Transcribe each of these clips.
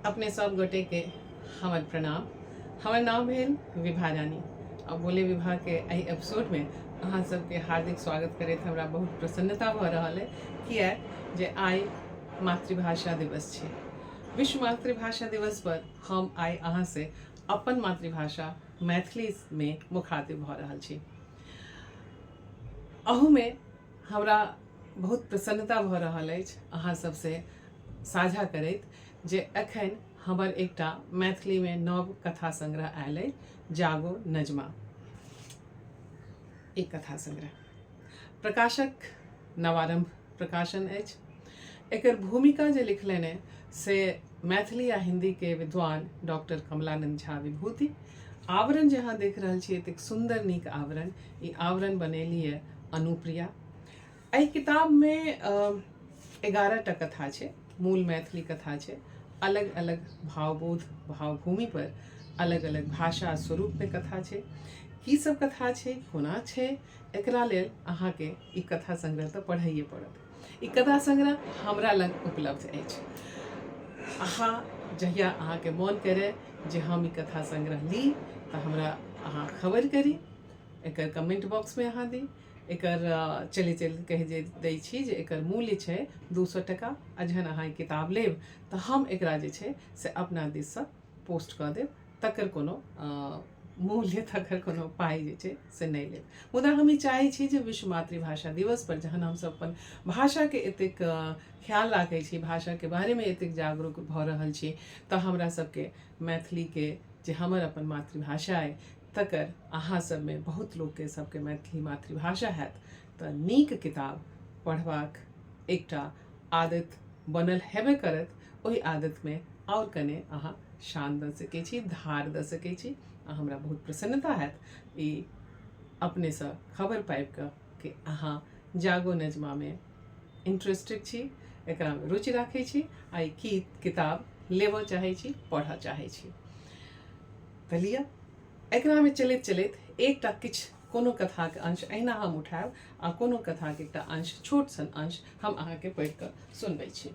अपने सब गोटे के हमर प्रणाम। हमर नाम भेल विभा रानी। अब बोले विभा के एहि एपिसोड में अहाँ सबके हार्दिक स्वागत करैत हमरा बहुत प्रसन्नता भ रहल है। किया जे आइ मातृभाषा दिवस छै। विश्व मातृभाषा दिवस पर हम आइ अहाँ से अपन मातृभाषा मैथिली में मुखातिब भ रहल छी। अहू में हमरा बहुत प्रसन्नता भ रहल अछि अहाँ सबसे साझा करैत जे एखन हमर एकटा मैथिली में नव कथा संग्रह आयल अछि, जागो नजमा। एक कथा संग्रह प्रकाशक नवारंभ प्रकाशन अछि। एकर भूमिका जे लिखलनि से मैथिली आ हिंदी के विद्वान डॉक्टर कमलानंद झा विभूति। आवरण जे अहाँ देख रहल छियै एतेक सुंदर नीक आवरण, ई आवरण बनेली है अनुप्रिया। एहि किताब में 11टा कथा छै, मूल मैथिली कथा छै। अलग अलग भावबोध भावभूमि पर अलग अलग भाषा स्वरूप में कथा छै। की सब कथा छै, कोना छै, एकरा लेल अहाँ के ई कथा संग्रह तो पढ़ाइए पड़त। ई कथा संग्रह हमरा लग उपलब्ध अछि। अहाँ जहिया अहाँ के मन करे जे हम ई कथा संग्रह ली तो हमरा अहाँ खबर करी, एकर कमेंट बॉक्स में अहाँ दी। एकर चली कह दै छी जे एकर मूल्य छै 200 टका। आ जहन अहाँ ई किताब लेब तो हम एकरा जे छै से अपना दिस से पोस्ट कऽ देब। तकर कोनो मूल्य तकर कोनो पाई जे छै से नहीं लेब। मुदा हम ई चाहै छी जे विश्व मातृभाषा दिवस पर जहन हम सब अपन भाषा के एतेक ख्याल राखै छी, भाषा के बारे में एतेक जागरूक भ रहल छी, तो हमरा सबके मैथिली के जे हमर अपन मातृभाषा है तकर अहाँ सब में बहुत लोग के सबके मैथिली मातृभाषा हैत तो नीक किताब पढ़बाक एकटा आदत बनल हेबे करत। ओहि आदत में और कने अहाँ शान द सकै छी, धार द सकै छी। हमरा बहुत प्रसन्नता हैत ई अपने से खबर पाइब कऽ कि अहाँ जागो नजमा में इंटरेस्टेड छी, एकरा में रुचि राखै छी, आ की किताब लेबऽ चाहै छी, पढ़ऽ चाहै छी। तऽ लिअ, एकरा में चलैत चलैत एकटा किछ कोनो कथा के अंश अहिना हम उठायब आ कोनो कथा के एकटा अंश, छोट सन अंश हम अहाँ के पढ़ि कऽ सुनबै छी।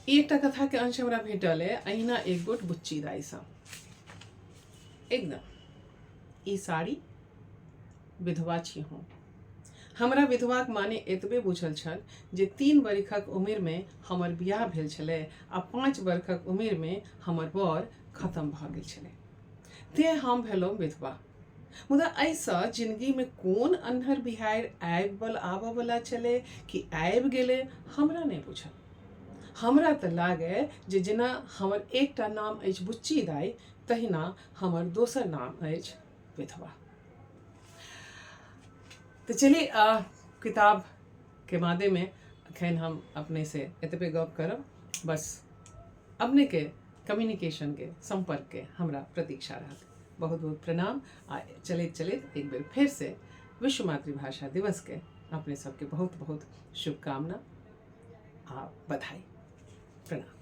एकटा कथा के अंश हमरा भेटल है अहिना एक गोट बुच्ची दाई सँ। एकदम ई साड़ी विधवा छी हम। हमरा विधवाक माने एतबे बुझल छल जे 3 बरखक उम्र में हमर बियाह भेल छलै आ 5 बरखक उम्र में हमर बर खत्म भ गेल छलै। तें हम भेलहुँ विधवा। मुदा एहिसँ जिंदगी में कोन अन्हर बिहारि आबऽ वाला छलै कि आबि गेलै हमरा नहीं बुझल। हमरा तऽ लागे जे जेना हमर एकटा नाम अछि बुच्ची दाई, तहिना हमर दोसर नाम अछि विधवा। तो चलिए किताब के मादे में अखन हम अपने से एतबे गप करब। बस अपने के कम्युनिकेशन के संपर्क के हमरा प्रतीक्षा रहत। बहुत बहुत प्रणाम। आ चलैत चलैत एक बेर फिर से विश्व मातृभाषा दिवस के अपने सबके बहुत बहुत शुभकामना आ बधाई। प्रणाम।